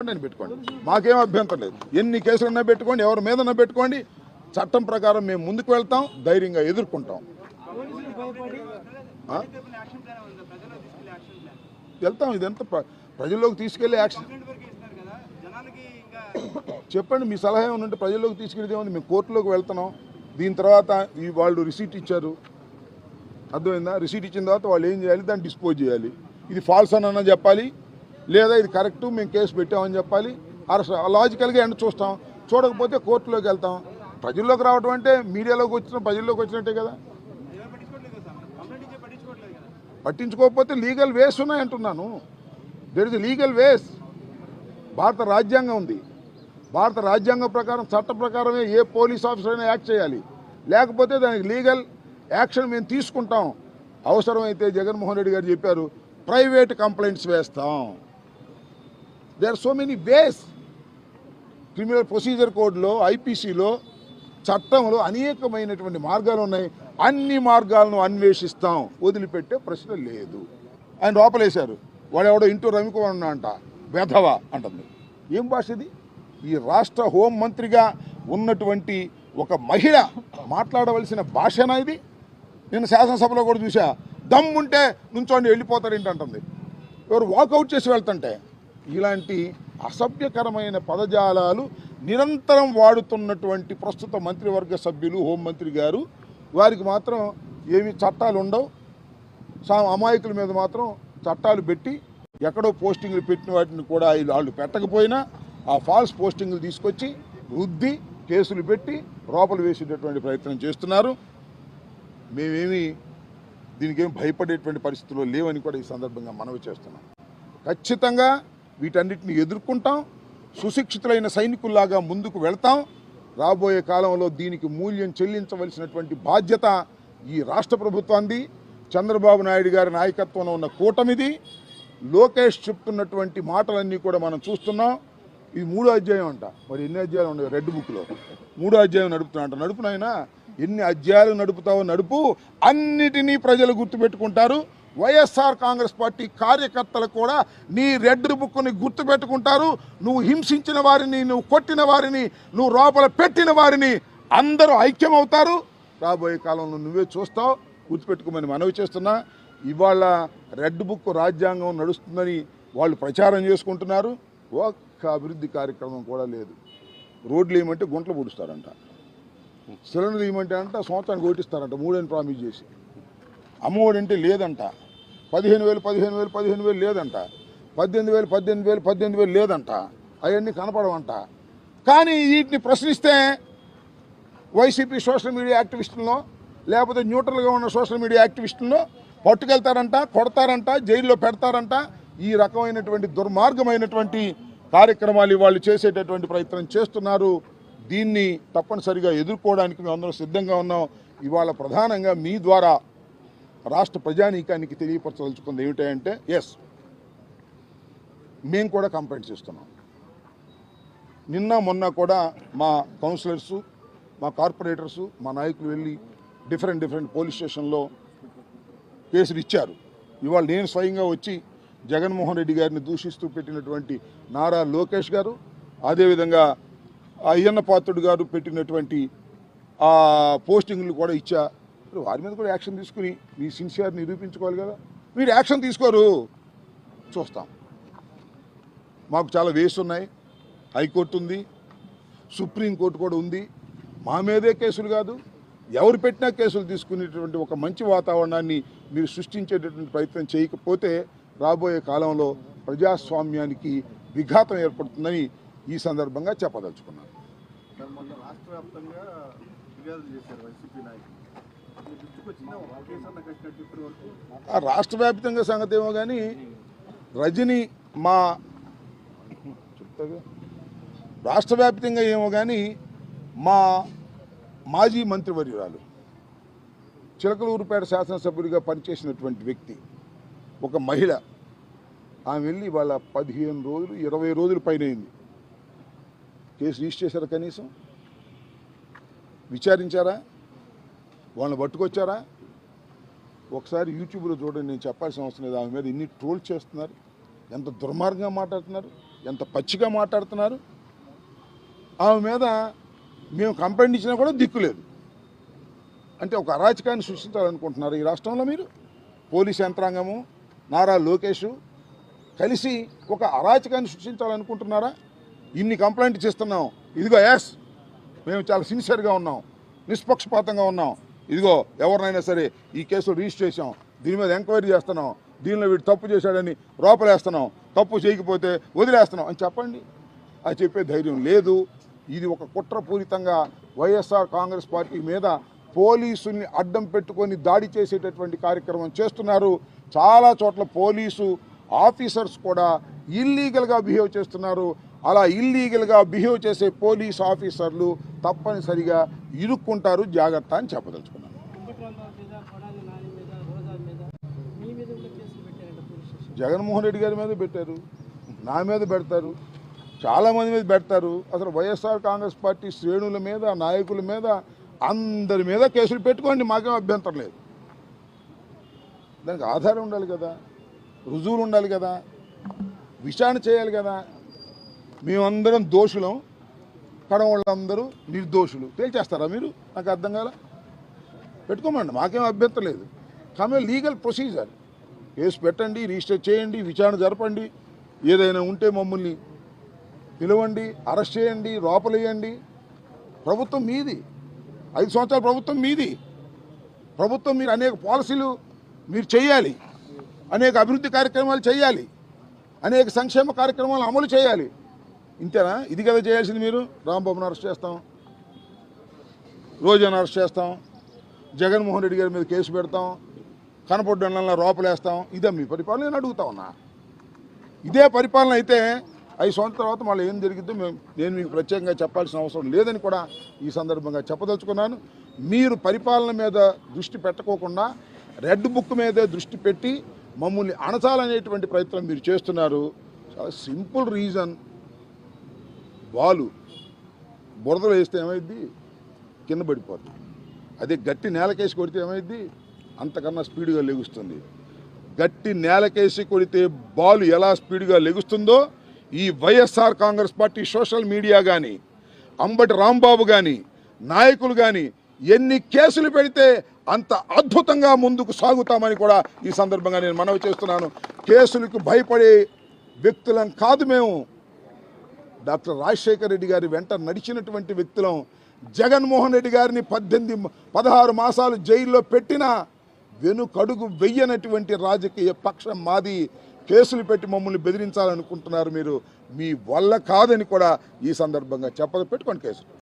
పెట్టుకోండి అని పెట్టుకోండి, మాకేం అభ్యంతరం లేదు. ఎన్ని కేసులున్నా పెట్టుకోండి, ఎవరి మీదన్నా పెట్టుకోండి. చట్టం ప్రకారం మేము ముందుకు వెళ్తాం, ధైర్యంగా ఎదుర్కొంటాం. వెళ్తాం. ఇదంతా ప్రజల్లోకి తీసుకెళ్లే యాక్షన్. చెప్పండి, మీ సలహా ఏమైనా ఉంటే ప్రజల్లోకి తీసుకెళ్తే ఏముంది. మేము కోర్టులోకి వెళ్తున్నాం. దీని తర్వాత వాళ్ళు రిసీట్ ఇచ్చారు, అర్థమైందా? రిసీట్ ఇచ్చిన తర్వాత వాళ్ళు ఏం చేయాలి, దాన్ని డిస్పోజ్ చేయాలి. ఇది ఫాల్స్ అని చెప్పాలి, లేదా ఇది కరెక్ట్ మేము కేసు పెట్టామని చెప్పాలి. లాజికల్గా ఎండ్ చూస్తాం. చూడకపోతే కోర్టులోకి వెళ్తాం. ప్రజల్లోకి రావడం అంటే మీడియాలోకి వచ్చిన ప్రజల్లోకి వచ్చినట్టే కదా. పట్టించుకోకపోతే లీగల్ వేస్ ఉన్నాయంటున్నాను. There is legal ways. భారత రాజ్యాంగం ఉంది. భారత రాజ్యాంగం ప్రకారం, చట్ట ప్రకారమే ఏ పోలీస్ ఆఫీసర్ అయినా యాక్ట్ చేయాలి. లేకపోతే దానికి లీగల్ యాక్షన్ మేము తీసుకుంటాం. అవసరమైతే జగన్మోహన్ రెడ్డి గారు చెప్పారు, ప్రైవేట్ కంప్లైంట్స్ వేస్తాం. There are so many ways. Criminal procedure కోడ్లో, ఐపీసీలో, చట్టంలో అనేకమైనటువంటి మార్గాలు ఉన్నాయి. అన్ని మార్గాలను అన్వేషిస్తాం, వదిలిపెట్టే ప్రశ్న లేదు. ఆయన లోపలేశారు. వాడు ఎవడో ఇంటూ రవికుమార్ అంట, వెధవ అంటుంది. ఏం భాష ఇది? ఈ రాష్ట్ర హోంమంత్రిగా ఉన్నటువంటి ఒక మహిళ మాట్లాడవలసిన భాషనా ఇది? నేను శాసనసభలో కూడా చూసా, దమ్ముంటే నుంచోండి వెళ్ళిపోతారేంటి అంటుంది. ఎవరు వాకౌట్ చేసి వెళ్తుంటే. ఇలాంటి అసభ్యకరమైన పదజాలాలు నిరంతరం వాడుతున్నటువంటి ప్రస్తుత మంత్రివర్గ సభ్యులు, హోంమంత్రి గారు, వారికి మాత్రం ఏమి చట్టాలు ఉండవు. అమాయకుల మీద మాత్రం చట్టాలు పెట్టి, ఎక్కడో పోస్టింగ్లు పెట్టిన వాటిని కూడా వాళ్ళు పెట్టకపోయినా ఆ ఫాల్స్ పోస్టింగ్లు తీసుకొచ్చి రుద్ది కేసులు పెట్టి లోపల వేసేటటువంటి ప్రయత్నం చేస్తున్నారు. మేమేమి దీనికేం భయపడేటువంటి పరిస్థితుల్లో లేవని కూడా ఈ సందర్భంగా మనవి చేస్తున్నాం. ఖచ్చితంగా వీటన్నిటిని ఎదుర్కొంటాం. సుశిక్షితులైన సైనికుల్లాగా ముందుకు వెళ్తాం. రాబోయే కాలంలో దీనికి మూల్యం చెల్లించవలసినటువంటి బాధ్యత ఈ రాష్ట్ర ప్రభుత్వాన్ని, చంద్రబాబు నాయుడు గారి నాయకత్వంలో ఉన్న కూటమిది. లోకేష్ చెప్తున్నటువంటి మాటలన్నీ కూడా మనం చూస్తున్నాం. ఇది 3వ అధ్యాయం అంట. మరి ఎన్ని అధ్యాయాలు ఉన్నాయి రెడ్ బుక్లో? 3వ అధ్యాయం నడుపుతున్నా అంట. నడుపునైనా ఎన్ని అధ్యాయాలు నడుపుతావో నడుపు, అన్నిటినీ ప్రజలు గుర్తుపెట్టుకుంటారు. వైఎస్ఆర్ కాంగ్రెస్ పార్టీ కార్యకర్తలు కూడా నీ రెడ్ బుక్ని గుర్తుపెట్టుకుంటారు. నువ్వు హింసించిన వారిని, నువ్వు కొట్టిన వారిని, నువ్వు లోపల పెట్టిన వారిని అందరూ ఐక్యమవుతారు. రాబోయే కాలంలో నువ్వే చూస్తావు. గుర్తుపెట్టుకోమని మనవి చేస్తున్నా. ఇవాళ రెడ్ బుక్ రాజ్యాంగం నడుస్తుందని వాళ్ళు ప్రచారం చేసుకుంటున్నారు. ఒక్క అభివృద్ధి కార్యక్రమం కూడా లేదు. రోడ్లు ఏమంటే గుంటలు పొడుస్తారంట, సిలిండర్లు ఏమంటే అంట సంవత్సరానికి ఓటిస్తారంట, 3 అని ప్రామిస్ చేసి. అమ్మఒడి అంటే లేదంట. 15,000 లేదంట. 18,000 లేదంట. అవన్నీ కనపడవంట. కానీ వీటిని ప్రశ్నిస్తే వైసీపీ సోషల్ మీడియా యాక్టివిస్టులను, లేకపోతే న్యూట్రల్గా ఉన్న సోషల్ మీడియా యాక్టివిస్టులను పట్టుకెళ్తారంట, కొడతారంట, జైల్లో పెడతారంట. ఈ రకమైనటువంటి దుర్మార్గమైనటువంటి కార్యక్రమాలు వాళ్ళు చేసేటటువంటి ప్రయత్నం చేస్తున్నారు. దీన్ని తప్పనిసరిగా ఎదుర్కోవడానికి మేము అందరం సిద్ధంగా ఉన్నాం. ఇవాళ ప్రధానంగా మీ ద్వారా రాష్ట్ర ప్రజానీకానికి తెలియపరచదలుచుకుంది ఏమిటంటే, ఎస్, మేము కూడా కంప్లైంట్స్ ఇస్తున్నాం. నిన్న మొన్న కూడా మా కౌన్సిలర్సు, మా కార్పొరేటర్సు, మా నాయకులు వెళ్ళి డిఫరెంట్ పోలీస్ స్టేషన్లో కేసులు ఇచ్చారు. ఇవాళ నేను స్వయంగా వచ్చి జగన్మోహన్ రెడ్డి గారిని దూషిస్తూ పెట్టినటువంటి నారా లోకేష్ గారు, అదేవిధంగా అయ్యన్న పాత్రుడు గారు పెట్టినటువంటి ఆ పోస్టింగ్లు కూడా ఇచ్చా. వారి మీద కూడా యాక్షన్ తీసుకుని మీ సిన్సియర్ నిరూపించుకోవాలి కదా. మీరు యాక్షన్ తీసుకోరు, చూస్తాం. మాకు చాలా వేస్ ఉన్నాయి. హైకోర్టు ఉంది, సుప్రీంకోర్టు కూడా ఉంది. మా మీదే కేసులు కాదు, ఎవరు పెట్టినా కేసులు తీసుకునేటువంటి ఒక మంచి వాతావరణాన్ని మీరు సృష్టించేటటువంటి ప్రయత్నం చేయకపోతే రాబోయే కాలంలో ప్రజాస్వామ్యానికి విఘాతం ఏర్పడుతుందని ఈ సందర్భంగా చెప్పదలుచుకున్నాను. రాష్ట్ర వ్యాప్తంగా సంగతి ఏమో కానీ రజని మా రాష్ట్ర వ్యాప్తంగా ఏమో కానీ మా మాజీ మంత్రివర్యురాలు, చిలకలూరుపేట శాసనసభ్యుడిగా పనిచేసినటువంటి వ్యక్తి, ఒక మహిళ, ఆమె వెళ్ళి వాళ్ళ 15 రోజులు 20 రోజుల పైన అయింది. కేసు రిజిస్టర్ చేశారా? కనీసం విచారించారా? వాళ్ళని పట్టుకొచ్చారా? ఒకసారి యూట్యూబ్లో చూడండి. నేను చెప్పాల్సిన అవసరం లేదు. ఆమె మీద ఇన్ని ట్రోల్ చేస్తున్నారు, ఎంత దుర్మార్గంగా మాట్లాడుతున్నారు. ఎంత పచ్చిగా మాట్లాడుతున్నారు. ఆమె మీద మేము కంప్లైంట్ ఇచ్చినా కూడా దిక్కులేదు. అంటే ఒక అరాచకాన్ని సృష్టించాలనుకుంటున్నారు ఈ రాష్ట్రంలో మీరు. పోలీస్ యంత్రాంగము, నారా లోకేష్ కలిసి ఒక అరాచకాన్ని సృష్టించాలనుకుంటున్నారా? ఇన్ని కంప్లైంట్ చేస్తున్నాం, ఇదిగో ఎస్ మేము చాలా సిన్సియర్గా ఉన్నాం, నిష్పక్షపాతంగా ఉన్నాం, ఇదిగో ఎవరినైనా సరే ఈ కేసులో రిజిస్టర్ చేసాం, దీని మీద ఎంక్వైరీ చేస్తున్నాం, దీనిలో వీడు తప్పు చేశాడని లోపలేస్తున్నాం, తప్పు చేయకపోతే వదిలేస్తున్నాం అని చెప్పండి. అది చెప్పే ధైర్యం లేదు. ఇది ఒక కుట్రపూరితంగా వైఎస్ఆర్ కాంగ్రెస్ పార్టీ మీద పోలీసుల్ని అడ్డం పెట్టుకొని దాడి చేసేటటువంటి కార్యక్రమం చేస్తున్నారు. చాలా చోట్ల పోలీసు ఆఫీసర్స్ కూడా ఇల్లీగల్గా బిహేవ్ చేస్తున్నారు. అలా ఇల్లీగల్గా బిహేవ్ చేసే పోలీస్ ఆఫీసర్లు తప్పనిసరిగా ఇరుక్కుంటారు, జాగ్రత్త అని చెప్పదలుచుకున్నాను. జగన్మోహన్ రెడ్డి గారి మీద పెట్టారు, నా మీద పెడతారు, చాలామంది మీద పెడతారు. అసలు వైఎస్ఆర్ కాంగ్రెస్ పార్టీ శ్రేణుల మీద, నాయకుల మీద, అందరి మీద కేసులు పెట్టుకోండి, మాకేం అభ్యంతరం లేదు. దానికి ఆధారం ఉండాలి కదా, రుజువులు ఉండాలి కదా, విచారణ చేయాలి కదా. మేమందరం దోషులం, కడవాళ్ళందరూ నిర్దోషులు తేల్చేస్తారా మీరు? నాకు అర్థం కాల. పెట్టుకోమండి, మాకేం అభ్యంతరం లేదు. కానీ లీగల్ ప్రొసీజర్ కేసు పెట్టండి, రిజిస్టర్ చేయండి, విచారణ జరపండి. ఏదైనా ఉంటే మమ్మల్ని పిలవండి, అరెస్ట్ చేయండి, లోపలేయండి. ప్రభుత్వం మీది, 5 సంవత్సరాల ప్రభుత్వం మీది. ప్రభుత్వం మీరు అనేక పాలసీలు మీరు చేయాలి, అనేక అభివృద్ధి కార్యక్రమాలు చేయాలి, అనేక సంక్షేమ కార్యక్రమాలు అమలు చేయాలి. ఇంతేనా? ఇది కదా చేయాల్సింది మీరు. రాంబాబుని అరెస్ట్ చేస్తాం, రోజాను అరెస్ట్ చేస్తాం, జగన్మోహన్ రెడ్డి గారి మీద కేసు పెడతాం, కనపడ్డలా లోపలేస్తాం. ఇదే మీ పరిపాలన? నేను అడుగుతా ఉన్నా. ఇదే పరిపాలన అయితే 5 సంవత్సరాల తర్వాత మళ్ళీ ఏం జరిగిద్దో నేను మీకు ప్రత్యేకంగా చెప్పాల్సిన అవసరం లేదని కూడా ఈ సందర్భంగా చెప్పదలుచుకున్నాను. మీరు పరిపాలన మీద దృష్టి పెట్టకోకుండా రెడ్ బుక్ మీదే దృష్టి పెట్టి మమ్మల్ని అణచాలనేటువంటి ప్రయత్నం మీరు చేస్తున్నారు. చాలా సింపుల్ రీజన్. బాలు బురదలో వేస్తే ఏమైద్ది? కింద పడిపోతుంది. అదే గట్టి నేలకేసి కొడితే ఏమైద్ది? అంతకన్నా స్పీడ్గా లెగుస్తుంది. గట్టి నేలకేసి కొడితే బాలు ఎలా స్పీడ్గా లెగుస్తుందో ఈ YSR Congress party social media కానీ, అంబటి రాంబాబు కానీ, నాయకులు కానీ ఎన్ని కేసులు పెడితే అంత అద్భుతంగా ముందుకు సాగుతామని కూడా ఈ సందర్భంగా నేను మనవి చేస్తున్నాను. కేసులకు భయపడే వ్యక్తులం కాదు మేము. డాక్టర్ రాజశేఖర రెడ్డి గారి వెంట నడిచినటువంటి వ్యక్తులం. జగన్మోహన్ రెడ్డి గారిని 16 మాసాలు జైల్లో పెట్టినా వెనుకడుగు వెయ్యనటువంటి రాజకీయ పక్షం మాది. కేసులు పెట్టి మమ్మల్ని బెదిరించాలనుకుంటున్నారు మీరు. మీ వల్ల కాదని కూడా ఈ సందర్భంగా పెట్టుకోండి కేసులు.